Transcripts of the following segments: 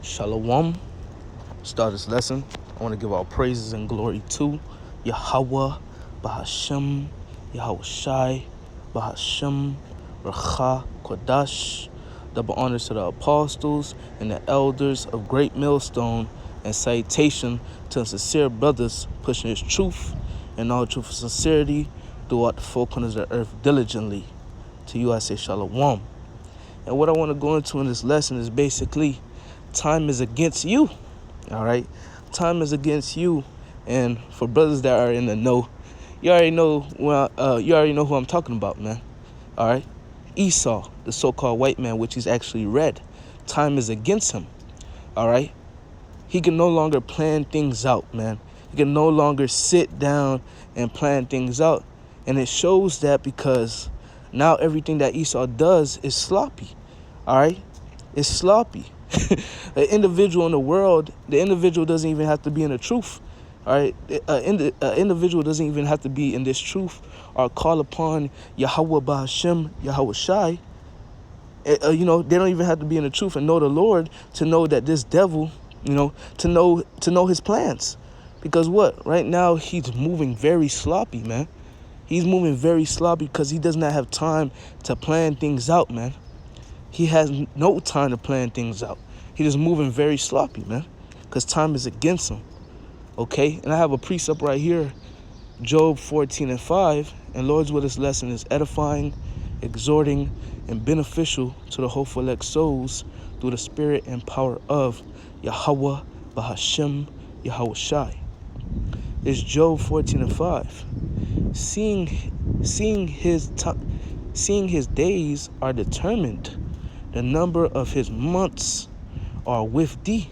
Shalom. Start this lesson. I want to give all praises and glory to Yahweh, Bahashem, Yahweh Shai, Bahashem, Racha, Kodash. Double honors to the apostles and the elders of Great Millstone, and salutation to sincere brothers pushing his truth and all truth and sincerity throughout the four corners of the earth diligently. To you I say Shalom. And what I want to go into in this lesson is basically time is against you. All right, time is against you. And for brothers that are in the know, you already know who I'm talking about, man. All right, Esau, the so-called white man, which is actually red. Time is against him. All right, he can no longer plan things out, man. He can no longer sit down and plan things out, and it shows that because now everything that Esau does is sloppy. All right, it's sloppy. An individual in the world, the individual doesn't even have to be in the truth. All right, an individual doesn't even have to be in this truth or call upon Yahweh Bahashem, Yahweh Shai. They don't even have to be in the truth and know the Lord to know that this devil, to know his plans. Because what? Right now he's moving very sloppy, man. He's moving very sloppy because he does not have time to plan things out, man. He has no time to plan things out. He's just moving very sloppy, man, because time is against him. Okay? And I have a precept right here, Job 14:5. And Lord's will, this lesson is edifying, exhorting, and beneficial to the hopeful elect souls through the spirit and power of Yahweh, Bahashem, Yahweh Shai. It's Job 14:5. Seeing his days are determined, the number of his months are with thee.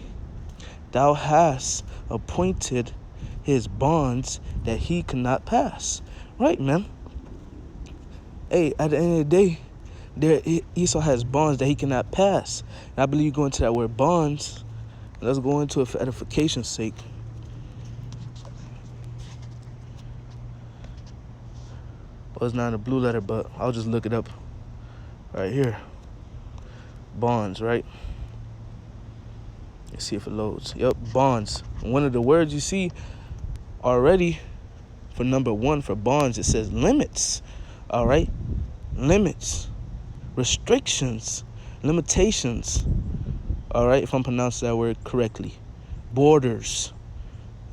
Thou hast appointed his bonds that he cannot pass. Right, man. Hey, at the end of the day, Esau has bonds that he cannot pass. And I believe you go into that word bonds. Let's go into it for edification's sake. Well, it's not in a blue letter, but I'll just look it up right here. Bonds, right? Let's see if it loads. Yep, bonds. One of the words you see already for number one for bonds, it says limits. All right? Limits. Restrictions. Limitations. All right, if I'm pronouncing that word correctly. Borders.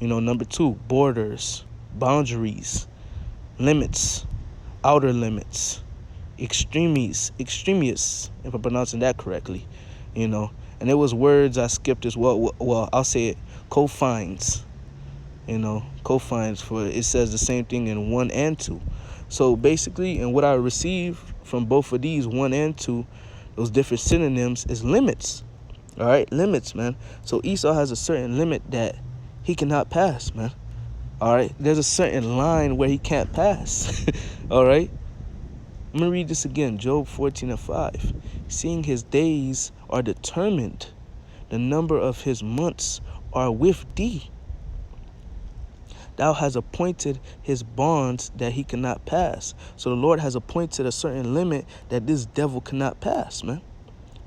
Number two, borders. Boundaries. Limits. Outer limits. Extremis, if I'm pronouncing that correctly, and there was words I skipped as well. Well, I'll say it, confines, confines, for it says the same thing in 1 and 2. So basically, and what I receive from both of these 1 and 2, those different synonyms, is limits. All right, limits, man. So Esau has a certain limit that he cannot pass, man. All right, there's a certain line where he can't pass. All right. I'm going to read this again, Job 14:5. Seeing his days are determined, the number of his months are with thee. Thou hast appointed his bonds that he cannot pass. So the Lord has appointed a certain limit that this devil cannot pass, man.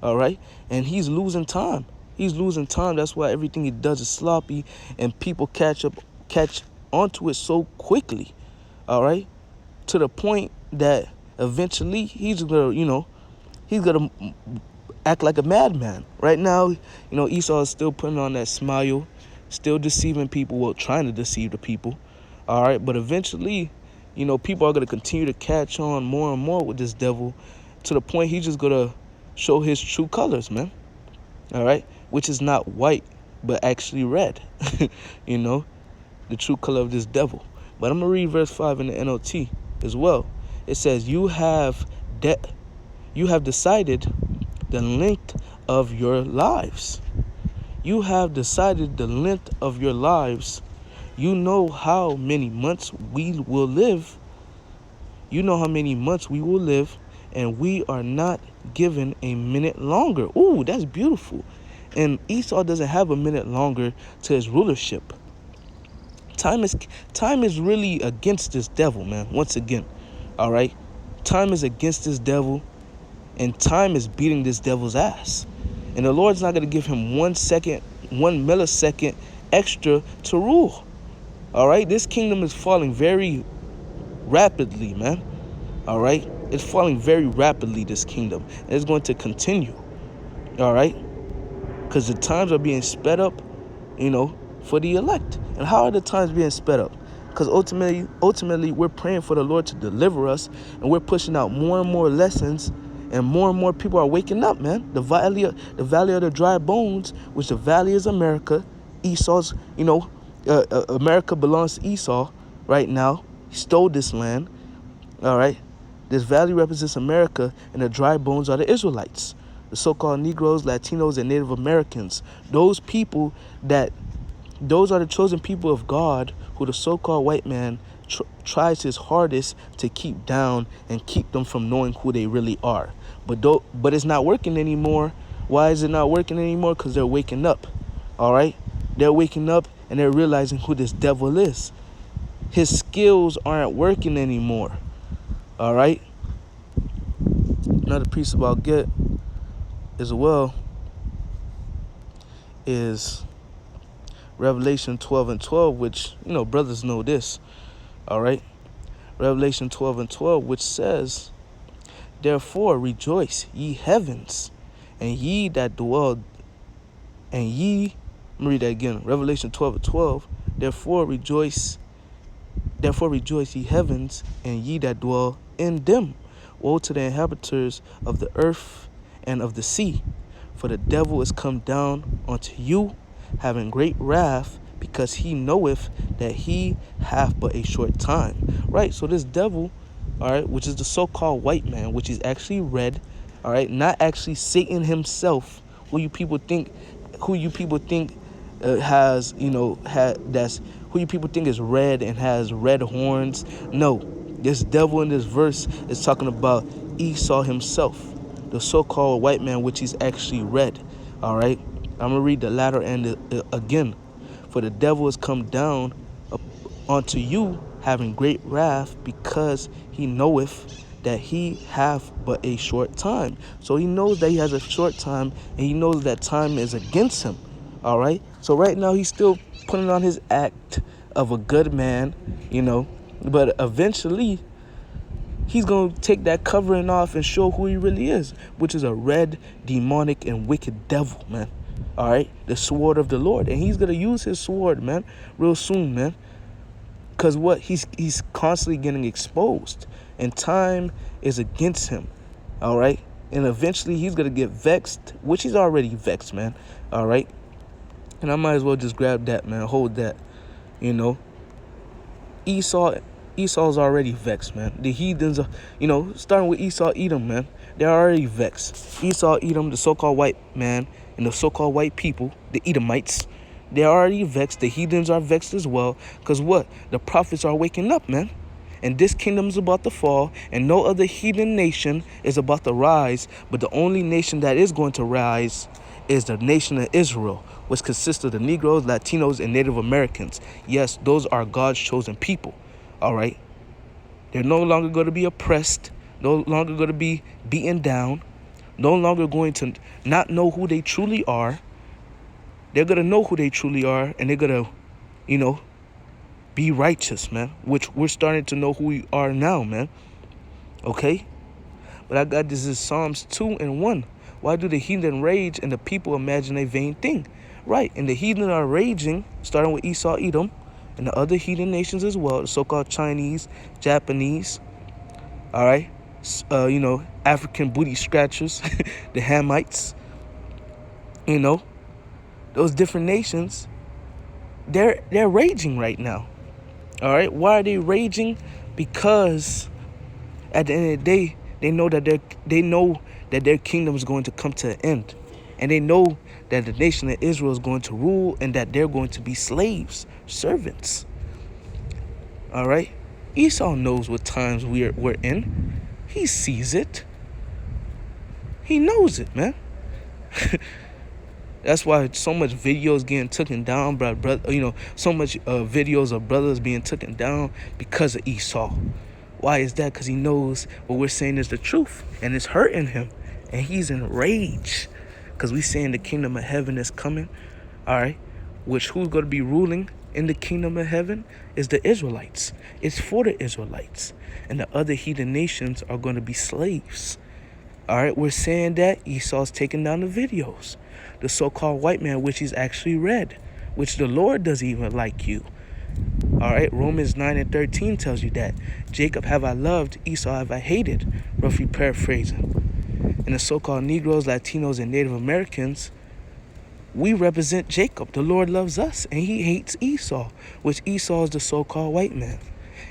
All right? And he's losing time. He's losing time. That's why everything he does is sloppy, and people catch onto it so quickly. All right? To the point that eventually he's gonna act like a madman. Right now, Esau is still putting on that smile, still deceiving people, well, trying to deceive the people. All right, but eventually, people are gonna continue to catch on more and more with this devil, to the point he's just gonna show his true colors, man. All right, which is not white, but actually red. The true color of this devil. But I'm gonna read verse 5 in the NLT as well. It says, you have decided the length of your lives. You have decided the length of your lives. You know how many months we will live. You know how many months we will live, and we are not given a minute longer. Ooh, that's beautiful. And Esau doesn't have a minute longer to his rulership. Time is really against this devil, man. Once again. All right, time is against this devil, and time is beating this devil's ass. And the Lord's not going to give him 1 second, 1 millisecond extra to rule. All right? This kingdom is falling very rapidly, man. All right? It's falling very rapidly, this kingdom. And it's going to continue. All right? Because the times are being sped up, for the elect. And how are the times being sped up? Because ultimately, we're praying for the Lord to deliver us, and we're pushing out more and more lessons, and more people are waking up, man. The valley of the dry bones, which the valley is America. Esau's, America belongs to Esau right now. He stole this land. All right. This valley represents America, and the dry bones are the Israelites, the so-called Negroes, Latinos, and Native Americans. Those are the chosen people of God, who the so-called white man tries his hardest to keep down and keep them from knowing who they really are. But it's not working anymore. Why is it not working anymore? Because they're waking up. All right? They're waking up, and they're realizing who this devil is. His skills aren't working anymore. All right? Another piece about get as well is Revelation 12:12, which, brothers know this. All right? Revelation 12:12, which says, "Therefore rejoice, ye heavens, and ye that dwell, and ye," let me read that again. Revelation 12:12, "Therefore rejoice, ye heavens, and ye that dwell in them. Woe to the inhabitants of the earth and of the sea, for the devil is come down unto you, having great wrath, because he knoweth that he hath but a short time." Right? So this devil, all right, which is the so-called white man, which is actually red, all right, not actually Satan himself, who you people think has, who you people think is red and has red horns. No, this devil in this verse is talking about Esau himself, the so-called white man, which is actually red. All right, I'm gonna read the latter end again. "For the devil has come down unto you, having great wrath, because he knoweth that he hath but a short time." So he knows that he has a short time, and he knows that time is against him. All right. So right now he's still putting on his act of a good man, but eventually he's going to take that covering off and show who he really is, which is a red, demonic, and wicked devil, man. All right. The sword of the Lord. And he's going to use his sword, man, real soon, man. Because he's constantly getting exposed, and time is against him. All right. And eventually he's going to get vexed, which he's already vexed, man. All right. And I might as well just grab that, man. Hold that. Esau's already vexed, man. The heathens are, starting with Esau, Edom, man. They're already vexed. Esau, Edom, the so-called white man, and the so-called white people, the Edomites, they're already vexed. The heathens are vexed as well. Because what? The prophets are waking up, man. And this kingdom is about to fall, and no other heathen nation is about to rise. But the only nation that is going to rise is the nation of Israel, which consists of the Negroes, Latinos, and Native Americans. Yes, those are God's chosen people. All right? They're no longer going to be oppressed, no longer going to be beaten down, no longer going to not know who they truly are. They're going to know who they truly are, and they're going to, be righteous, man, which we're starting to know who we are now, man. Okay? But I got this is Psalms 2:1. "Why do the heathen rage and the people imagine a vain thing?" Right, and the heathen are raging, starting with Esau, Edom, and the other heathen nations as well, the so-called Chinese, Japanese, all right, African booty scratchers, the Hamites, those different nations, they're raging right now. All right, why are they raging? Because at the end of the day, they know that their kingdom is going to come to an end, and they know that the nation of Israel is going to rule, and that they're going to be slaves, servants. All right, Esau knows what times we're in. He sees it. He knows it, man. That's why so much videos getting taken down, brother. So much videos of brothers being taken down because of Esau. Why is that? Because he knows what we're saying is the truth, and it's hurting him, and he's in rage. because we saying the kingdom of heaven is coming, all right, which who's going to be ruling in the kingdom of heaven is the Israelites. It's for the Israelites. And the other heathen nations are going to be slaves. All right, we're saying that Esau's taking down the videos. The so-called white man, which he's actually read, which the Lord doesn't even like you. All right, Romans 9:13 tells you that. Jacob have I loved, Esau have I hated, roughly paraphrasing. And the so-called Negroes, Latinos, and Native Americans, we represent Jacob. The Lord loves us, and he hates Esau, which Esau is the so-called white man.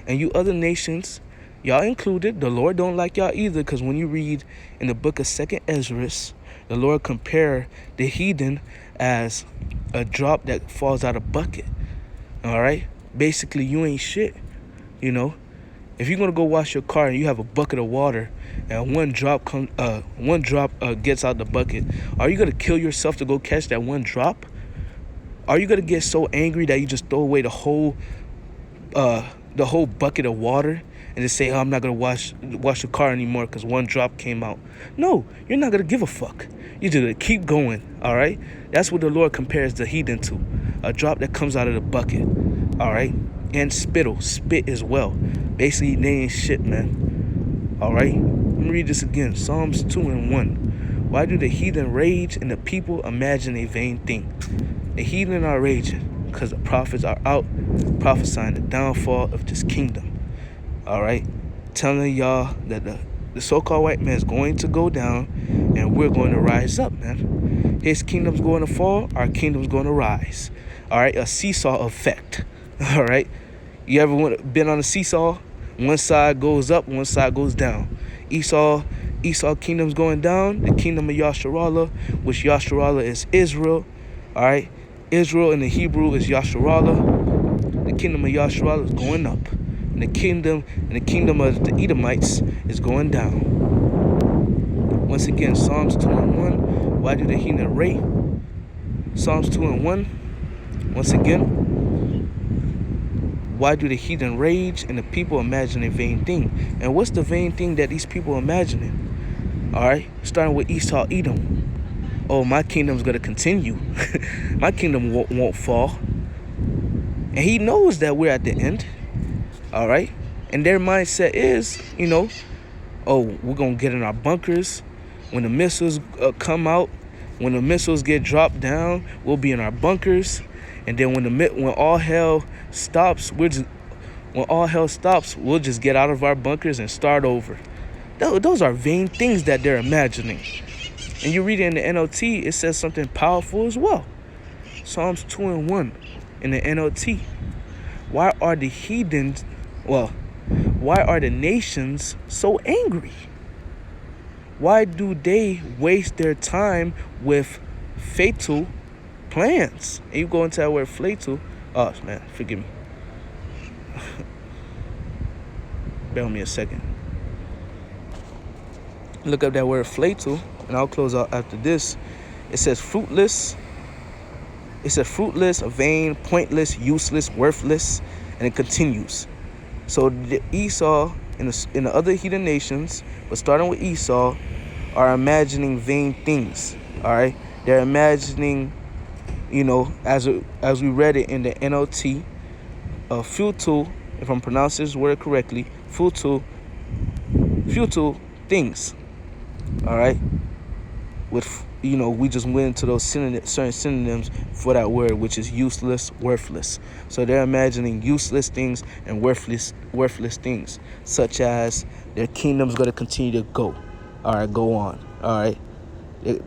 And you other nations, y'all included, the Lord don't like y'all either, because when you read in the book of 2nd Ezra, the Lord compare the heathen as a drop that falls out of a bucket. All right? Basically, you ain't shit, you know? If you're going to go wash your car and you have a bucket of water and one drop gets out the bucket, are you going to kill yourself to go catch that one drop? Are you going to get so angry that you just throw away the whole bucket of water and just say, oh, I'm not going to wash the car anymore because one drop came out? No, you're not going to give a fuck. You're just going to keep going, all right? That's what the Lord compares the heathen to, a drop that comes out of the bucket, all right? And spit as well. Basically, they ain't shit, man. All right? Let me read this again. Psalms 2:1. Why do the heathen rage and the people imagine a vain thing? The heathen are raging because the prophets are out prophesying the downfall of this kingdom. All right? Telling y'all that the so-called white man is going to go down and we're going to rise up, man. His kingdom's going to fall. Our kingdom's going to rise. All right? A seesaw effect. All right? You ever been on a seesaw? One side goes up, one side goes down. Esau kingdom's going down. The kingdom of Yasharallah, which Yasharallah is Israel. All right? Israel in the Hebrew is Yasharallah. The kingdom of Yasharallah is going up. And the kingdom of the Edomites is going down. Once again, Psalms 2:1. Why do the heathen rage? Psalms 2:1. Once again. Why do the heathen rage and the people imagine a vain thing? And what's the vain thing that these people are imagining? All right, starting with Esau, Edom. Oh, my kingdom's going to continue. My kingdom won't fall. And he knows that we're at the end. All right. And their mindset is, oh, we're going to get in our bunkers. When the missiles come out, when the missiles get dropped down, we'll be in our bunkers. And then when all hell stops, we'll just get out of our bunkers and start over. Those are vain things that they're imagining. And you read it in the NLT, it says something powerful as well. Psalms 2:1 in the NLT. Why are the nations so angry? Why do they waste their time with fatal plans? And you go into that word fatal. Oh, man, forgive me. Bear with me a second. Look up that word fatal, and I'll close out after this. It says fruitless. It says fruitless, vain, pointless, useless, worthless, and it continues. So the Esau and the other heathen nations, but starting with Esau, are imagining vain things. All right, they're imagining, as we read it in the NLT, futile, if I'm pronouncing this word correctly, futile things. All right, with we just went into those certain synonyms for that word, which is useless, worthless. So they're imagining useless things and worthless things, such as their kingdom's going to continue to go. All right, go on. All right. The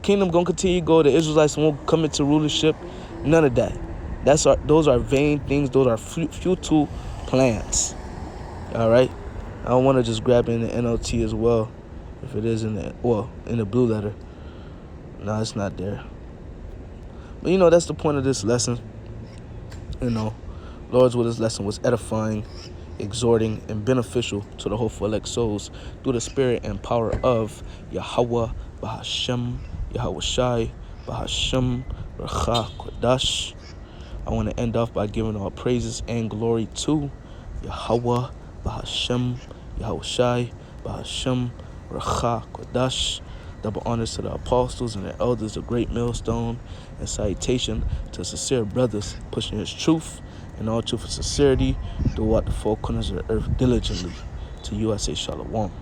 kingdom gonna continue to go. The Israelites won't come into rulership. None of that. Those are vain things. Those are futile plans. All right. I don't want to just grab in the NLT as well, if it is in the blue letter. No, it's not there. But that's the point of this lesson. Lord's will, this lesson was edifying, exhorting, and beneficial to the hopeful elect souls through the spirit and power of Yahweh Bahashem, Yahweh Shai, Bahashem, Racha Kodash. I want to end off by giving all praises and glory to Yahweh Bahashem, Yahweh Shai, Bahashem, Racha Kodash. Double honors to the apostles and the elders of Great Millstone, and salutation to sincere brothers pushing his truth and all truth and sincerity throughout the four corners of the earth diligently. To you I say Shalom.